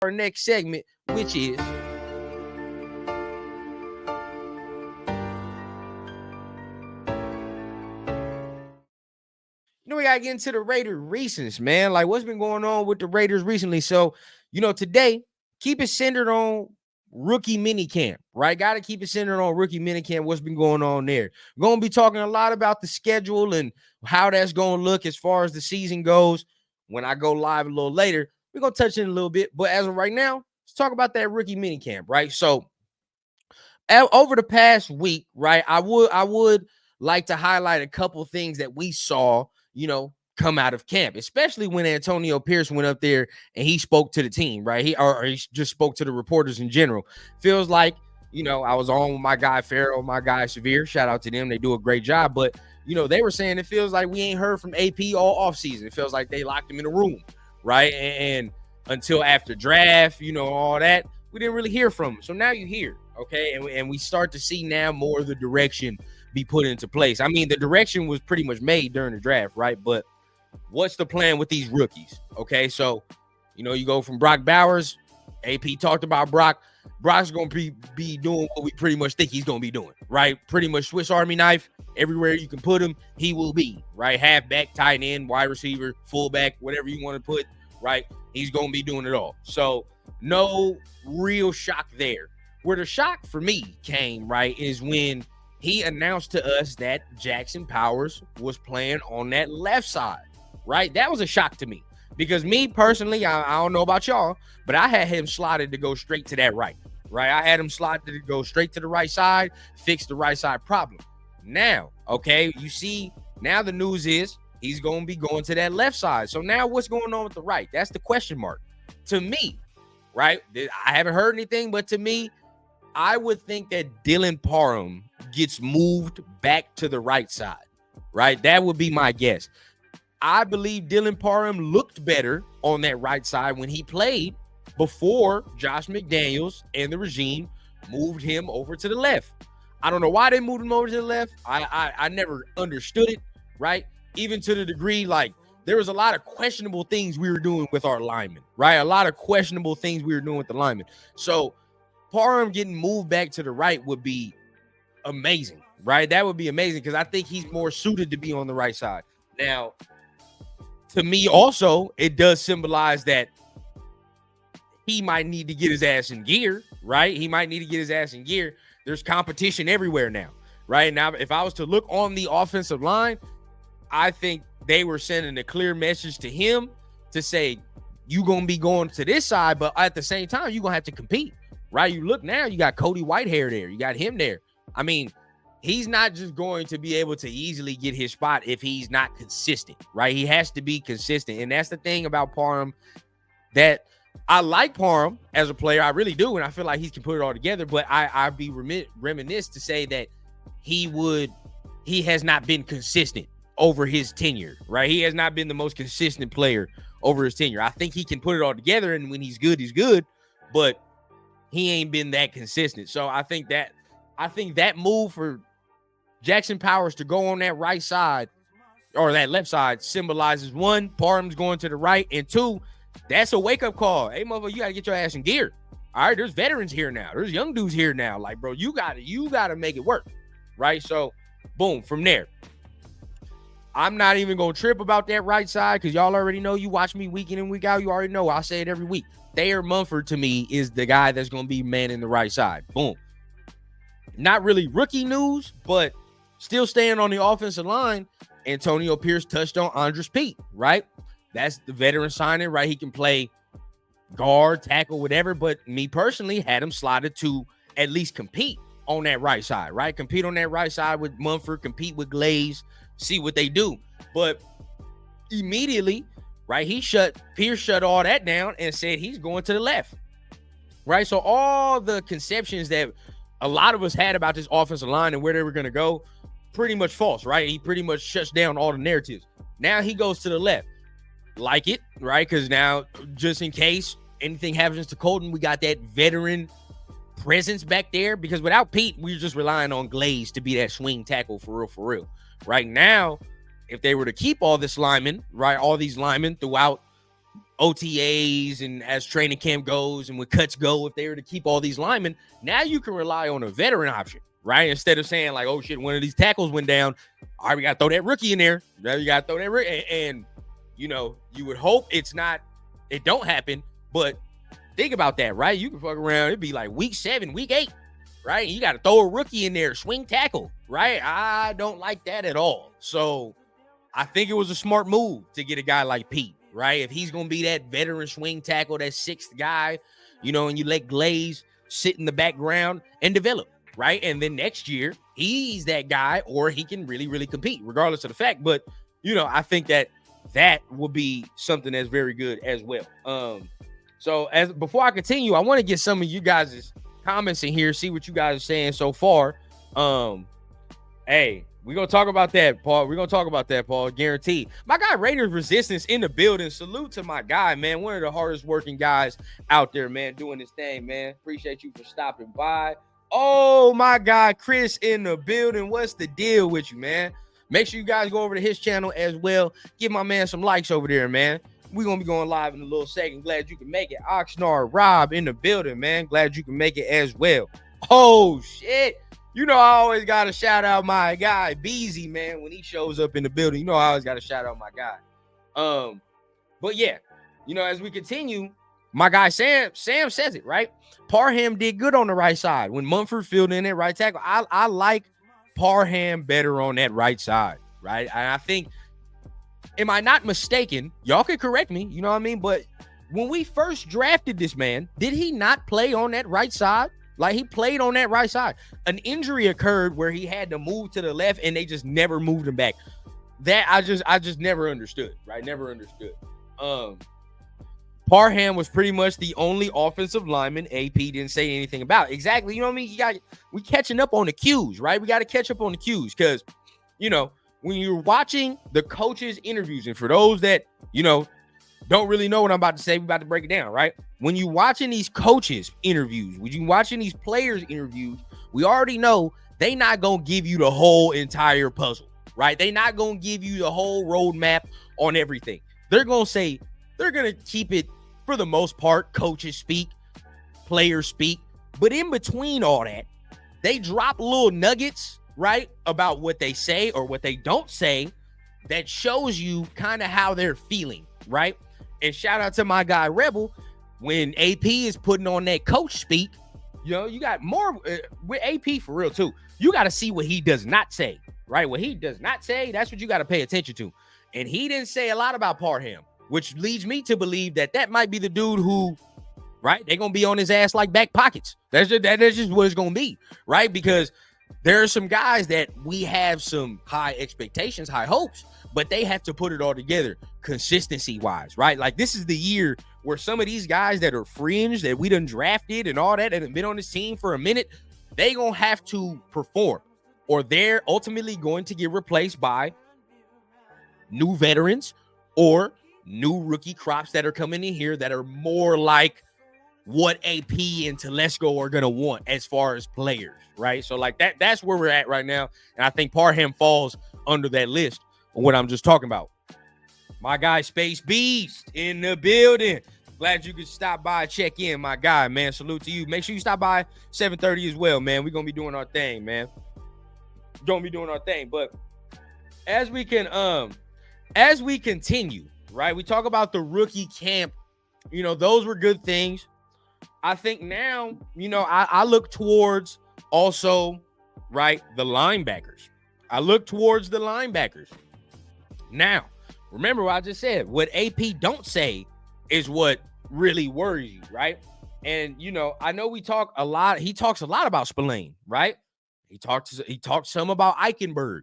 our next segment, which is we gotta get into the Raiders recents, man. Like, what's been going on with the Raiders recently? So, today, keep it centered on rookie minicamp, right? Gotta keep it centered on rookie minicamp. What's been going on there? We're gonna be talking a lot about the schedule and how that's gonna look as far as the season goes. When I go live a little later, we're gonna touch it a little bit. But as of right now, let's talk about that rookie minicamp, right? So, over the past week, right, I would like to highlight a couple things that we saw, come out of camp, especially when Antonio Pierce went up there and he spoke to the team, right? He just spoke to the reporters in general. Feels like, I was on with my guy Farrell, my guy Severe. Shout out to them. They do a great job. But, they were saying it feels like we ain't heard from AP all offseason. It feels like they locked him in a room, right? And until after draft, all that, we didn't really hear from him. So now you hear, okay? And we start to see now more of the direction be put into place. I mean, the direction was pretty much made during the draft, right? But what's the plan with these rookies? Okay, so, you go from Brock Bowers. AP talked about Brock. Brock's going to be doing what we pretty much think he's going to be doing, right? Pretty much Swiss Army knife. Everywhere you can put him, he will be, right? Halfback, tight end, wide receiver, fullback, whatever you want to put, right? He's going to be doing it all. So no real shock there. Where the shock for me came, right, is when he announced to us that Jackson Powers was playing on that left side, right? That was a shock to me because me personally, I don't know about y'all, but I had him slotted to go straight to that right? I had him slotted to go straight to the right side, fix the right side problem. Now, okay, you see, now the news is he's going to be going to that left side. So now what's going on with the right? That's the question mark. To me, right, I haven't heard anything, but to me, I would think that Dylan Parham gets moved back to the right side, right? That would be my guess. I believe Dylan Parham looked better on that right side when he played before Josh McDaniels and the regime moved him over to the left. I don't know why they moved him over to the left. I never understood it, right? Even to the degree, like, there was a lot of questionable things we were doing with our linemen, right? A lot of questionable things we were doing with the linemen. So Parham getting moved back to the right would be amazing, right? That would be amazing because I think he's more suited to be on the right side. Now, to me also, it does symbolize that he might need to get his ass in gear, right? He might need to get his ass in gear. There's competition everywhere now, right? Now, if I was to look on the offensive line, I think they were sending a clear message to him to say, you going to be going to this side, but at the same time, you're going to have to compete, right? You look now, you got Cody Whitehair there. You got him there. I mean, he's not just going to be able to easily get his spot if he's not consistent, right? He has to be consistent. And that's the thing about Parham, that I like Parham as a player. I really do. And I feel like he can put it all together. But I'd be remiss to say that he has not been consistent over his tenure, right? He has not been the most consistent player over his tenure. I think he can put it all together. And when he's good, but he ain't been that consistent. So I think that move for Jackson Powers to go on that right side or that left side symbolizes, one, Parham's going to the right, and two, that's a wake-up call. Hey, motherfucker, you got to get your ass in gear. All right, there's veterans here now. There's young dudes here now. Like, bro, you got to make it work, right? So, boom, from there. I'm not even going to trip about that right side because y'all already know. You watch me week in and week out. You already know. I say it every week. Thayer Munford, to me, is the guy that's going to be manning the right side. Boom. Not really rookie news, but still staying on the offensive line, Antonio Pierce touched on Andres Pete, right? That's the veteran signing, right? He can play guard, tackle, whatever, but me personally had him slotted to at least compete on that right side, right? Compete on that right side with Munford, compete with Glaze, see what they do. But immediately, right, Pierce shut all that down and said he's going to the left, right? So all the conceptions that a lot of us had about this offensive line and where they were going to go, pretty much false, right? He pretty much shuts down all the narratives. Now he goes to the left. Like it, right? Because now, just in case anything happens to Colton, we got that veteran presence back there. Because without Pete, we're just relying on Glaze to be that swing tackle for real. Right now, if they were to keep all this linemen, right, all these linemen throughout OTAs and as training camp goes and when cuts go, if they were to keep all these linemen, now you can rely on a veteran option, right? Instead of saying like, oh shit, one of these tackles went down. All right, we got to throw that rookie in there. Now you got to throw that rookie. And, you know, you would hope it don't happen. But think about that, right? You can fuck around. It'd be like week 7, week 8, right? You got to throw a rookie in there, swing tackle, right? I don't like that at all. So I think it was a smart move to get a guy like Pete, right? If he's going to be that veteran swing tackle, that 6th guy, you know, and you let Glaze sit in the background and develop, right? And then next year, he's that guy, or he can really, really compete, regardless of the fact. But, you know, I think that will be something that's very good as well. So before I continue, I want to get some of you guys' comments in here, see what you guys are saying so far. Hey, we're going to talk about that, Paul. Guaranteed. My guy, Raiders Resistance in the building. Salute to my guy, man. One of the hardest working guys out there, man, doing this thing, man. Appreciate you for stopping by. Oh, my guy, Chris in the building. What's the deal with you, man? Make sure you guys go over to his channel as well. Give my man some likes over there, man. We're going to be going live in a little second. Glad you can make it. Oxnard Rob in the building, man. Glad you can make it as well. Oh, shit. You know, I always got to shout out my guy, Beezy, man, when he shows up in the building. You know, I always got to shout out my guy. But yeah, you know, as we continue, my guy Sam says it, right? Parham did good on the right side when Mumford filled in at right tackle. I like Parham better on that right side, right? And I think, am I not mistaken? Y'all can correct me, you know what I mean? But when we first drafted this man, did he not play on that right side? Like, he played on that right side. An injury occurred where he had to move to the left, and they just never moved him back. That I just never understood, right? Never understood. Parham was pretty much the only offensive lineman AP didn't say anything about. Exactly. You know what I mean? We catching up on the cues, right? We got to catch up on the cues because, you know, when you're watching the coaches' interviews, and for those that, you know, don't really know what I'm about to say, we're about to break it down, right? When you're watching these coaches' interviews, when you're watching these players' interviews, we already know they not going to give you the whole entire puzzle, right? They not going to give you the whole roadmap on everything. They're going to say, they're going to keep it, for the most part, coaches speak, players speak. But in between all that, they drop little nuggets, right, about what they say or what they don't say that shows you kind of how they're feeling, right? And shout out to my guy Rebel, when AP is putting on that coach speak, you know, you got more with AP for real too. You got to see what he does not say, right? What he does not say, that's what you got to pay attention to. And he didn't say a lot about Parham, which leads me to believe that might be the dude who, right, they're going to be on his ass like back pockets. That's just what it's going to be, right? Because there are some guys that we have some high expectations, high hopes, but they have to put it all together consistency-wise, right? Like, this is the year where some of these guys that are fringe, that we done drafted and all that, and have been on this team for a minute, they going to have to perform, or they're ultimately going to get replaced by new veterans or new rookie crops that are coming in here that are more like what AP and Telesco are going to want as far as players, right? So, like, that's where we're at right now, and I think Parham falls under that list of what I'm just talking about. My guy, Space Beast, in the building. Glad you could stop by and check in, my guy, man. Salute to you. Make sure you stop by 7:30 as well, man. We're going to be doing our thing, man. Going to be doing our thing. But as we continue, right, we talk about the rookie camp. You know, those were good things. I think now, you know, I look towards also, right, the linebackers. I look towards the linebackers. Now, remember what I just said. What AP don't say is what really worries you, right? And, you know, I know we talk a lot. He talks a lot about Spillane, right? He talked some about Eichenberg.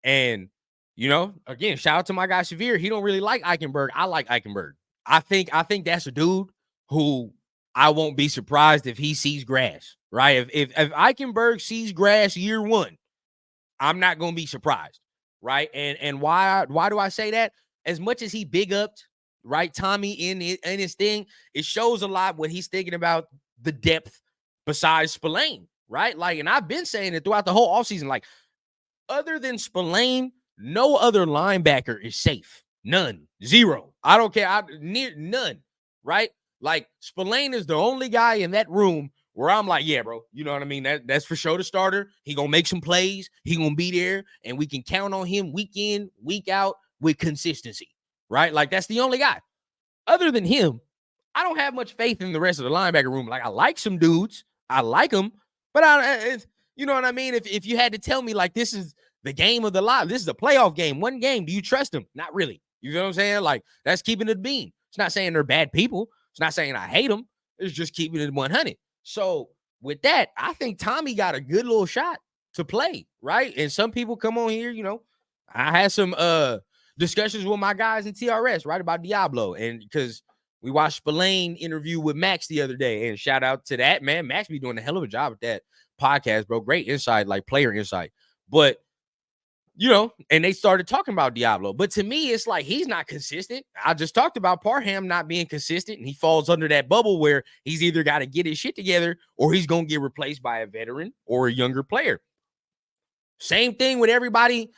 And, you know, again, shout out to my guy Severe. He don't really like Eichenberg. I like Eichenberg. I think that's a dude who I won't be surprised if he sees grass, right? If Eichenberg sees grass year one, I'm not going to be surprised, right? And why do I say that? As much as he big upped, right, Tommy in his thing, it shows a lot what he's thinking about the depth besides Spillane, right? Like, and I've been saying it throughout the whole offseason, like, other than Spillane, no other linebacker is safe. None. Zero. I don't care. None. Right? Like Spillane is the only guy in that room where I'm like, yeah, bro, you know what I mean? That's for sure the starter. He gonna make some plays. He gonna be there, and we can count on him week in, week out with consistency, right? Like that's the only guy. Other than him, I don't have much faith in the rest of the linebacker room. Like I like some dudes, I like them, but you know what I mean? If you had to tell me like this is the game of the live, this is a playoff game, one game, do you trust them? Not really. You know what I'm saying? Like that's keeping it bean. It's not saying they're bad people. It's not saying I hate them. It's just keeping it 100. So with that, I think Tommy got a good little shot to play, right? And some people come on here, you know, I had some discussions with my guys in TRS, right, about Diablo. And because we watched Spillane interview with Max the other day, and shout out to that, man. Max be doing a hell of a job at that podcast, bro. Great insight, like player insight. But you know, and they started talking about Diablo. But to me, it's like he's not consistent. I just talked about Parham not being consistent, and he falls under that bubble where he's either got to get his shit together or he's going to get replaced by a veteran or a younger player. Same thing with everybody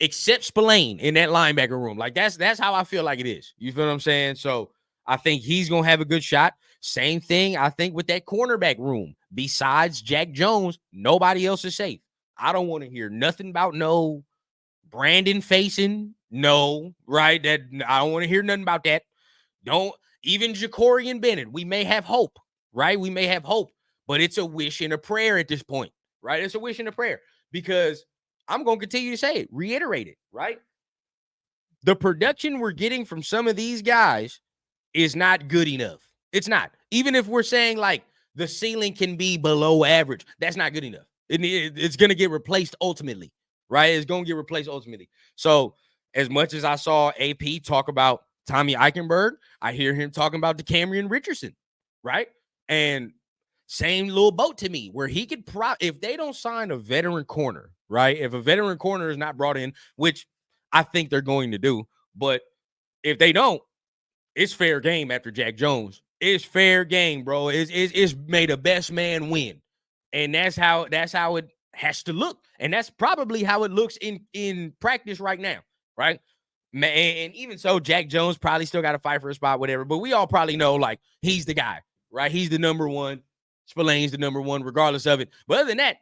except Spillane in that linebacker room. Like that's how I feel like it is. You feel what I'm saying? So I think he's going to have a good shot. Same thing, I think, with that cornerback room. Besides Jack Jones, nobody else is safe. I don't want to hear nothing about no Brandon Faison, no, right? That I don't want to hear nothing about that. Don't even Jacorian Bennett. We may have hope, right? We may have hope, but it's a wish and a prayer at this point, right? It's a wish and a prayer because I'm going to continue to say it, reiterate it, right? The production we're getting from some of these guys is not good enough. It's not. Even if we're saying like the ceiling can be below average, that's not good enough. It's going to get replaced ultimately, right? It's going to get replaced ultimately. So as much as I saw AP talk about Tommy Eichenberg, I hear him talking about DeCamerion Richardson, right? And same little boat to me where he could if they don't sign a veteran corner, right? If a veteran corner is not brought in, which I think they're going to do, but if they don't, it's fair game after Jack Jones. It's fair game, bro. It's made a best man win. And that's how it has to look. And that's probably how it looks in practice right now, right? And even so, Jack Jones probably still got to fight for a spot, whatever. But we all probably know, like, he's the guy, right? He's the number one. Spillane's the number one, regardless of it. But other than that,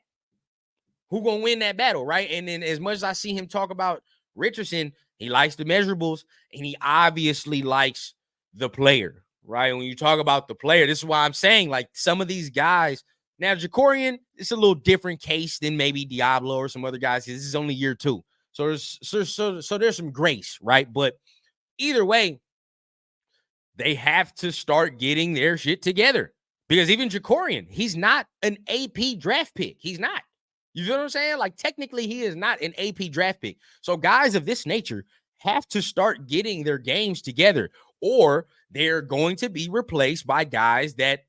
who gonna win that battle, right? And then as much as I see him talk about Richardson, he likes the measurables, and he obviously likes the player, right? When you talk about the player, this is why I'm saying, like, some of these guys, now Jacorian, it's a little different case than maybe Diablo or some other guys. This is only year 2. So there's some grace, right? But either way, they have to start getting their shit together. Because even Jacorian, he's not an AP draft pick. He's not. You know what I'm saying? Like, technically, he is not an AP draft pick. So guys of this nature have to start getting their games together, or they're going to be replaced by guys that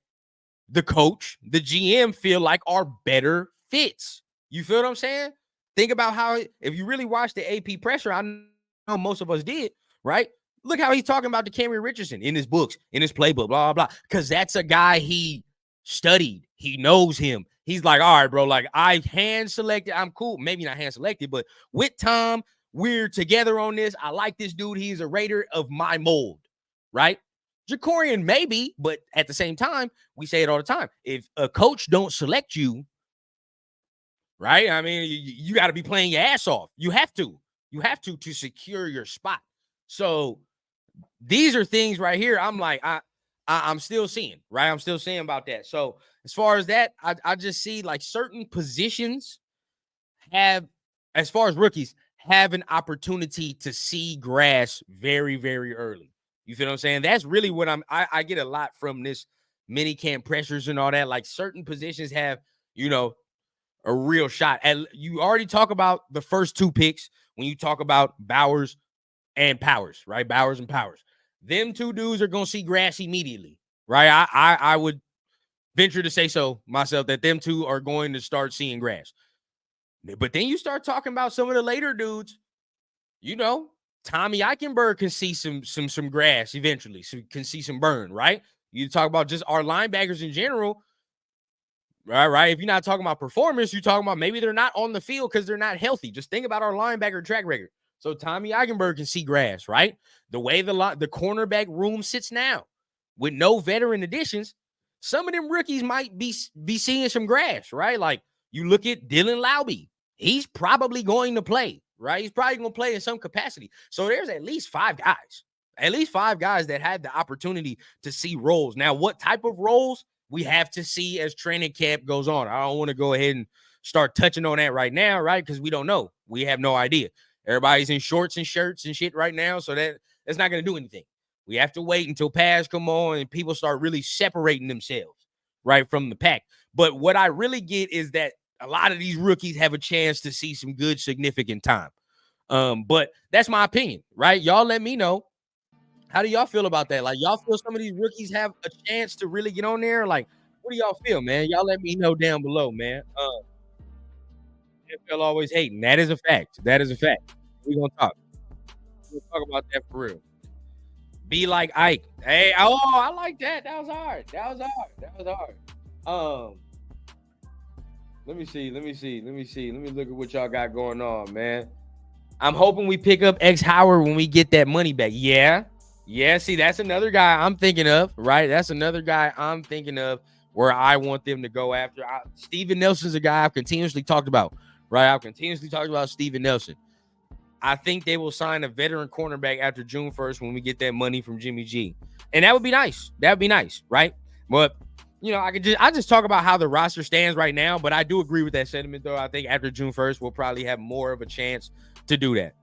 the coach, the GM feel like are better fits. You feel what I'm saying? Think about how, if you really watch the AP pressure, I know most of us did, right? Look how he's talking about DeCamerion Richardson in his books, in his playbook, blah, blah, blah. Because that's a guy he studied. He knows him. He's like, all right, bro, like, I hand selected. I'm cool. Maybe not hand selected, but with Tom, we're together on this. I like this dude. He's a Raider of my mold, right? Jacorian maybe, but at the same time, we say it all the time. If a coach don't select you, right? I mean, you got to be playing your ass off. You have to secure your spot. So these are things right here. I'm like, I'm still seeing, right? I'm still seeing about that. So as far as that, I just see like certain positions have, as far as rookies, have an opportunity to see grass very, very early. You feel what I'm saying? That's really what I get a lot from this mini camp pressures and all that. Like, certain positions have, you know, a real shot. And you already talk about the first 2 picks when you talk about Bowers and Powers, right? Bowers and Powers. Them 2 dudes are going to see grass immediately, right? I would venture to say so myself that them 2 are going to start seeing grass. But then you start talking about some of the later dudes, you know, Tommy Eichenberg can see some grass eventually, so can see some burn, right? You talk about just our linebackers in general, right? If you're not talking about performance, you're talking about maybe they're not on the field because they're not healthy. Just think about our linebacker track record. So Tommy Eichenberg can see grass, right? The way the cornerback room sits now, with no veteran additions, some of them rookies might be seeing some grass, right? Like you look at Dylan Laube, he's probably going to play, right? He's probably going to play in some capacity. So there's at least 5 guys that had the opportunity to see roles. Now, what type of roles we have to see as training camp goes on. I don't want to go ahead and start touching on that right now, right? Because we don't know. We have no idea. Everybody's in shorts and shirts and shit right now, so that's not going to do anything. We have to wait until pads come on and people start really separating themselves, right, from the pack. But what I really get is that a lot of these rookies have a chance to see some good, significant time. But that's my opinion, right? Y'all let me know. How do y'all feel about that? Like, y'all feel some of these rookies have a chance to really get on there? Like, what do y'all feel, man? Y'all let me know down below, man. NFL always hating. That is a fact. That is a fact. We're gonna talk. We'll talk about that for real. Be like Ike. Hey, oh, I like that. That was hard. That was hard. That was hard. Let me see. Let me look at what y'all got going on, man. I'm hoping we pick up X Howard when we get that money back. Yeah. Yeah, see, that's another guy I'm thinking of, right? That's another guy I'm thinking of where I want them to go after. Steven Nelson's a guy I've continuously talked about, right? I've continuously talked about Steven Nelson. I think they will sign a veteran cornerback after June 1st when we get that money from Jimmy G. And that would be nice. That would be nice, right? But, you know, I just talk about how the roster stands right now, but I do agree with that sentiment, though. I think after June 1st, we'll probably have more of a chance to do that.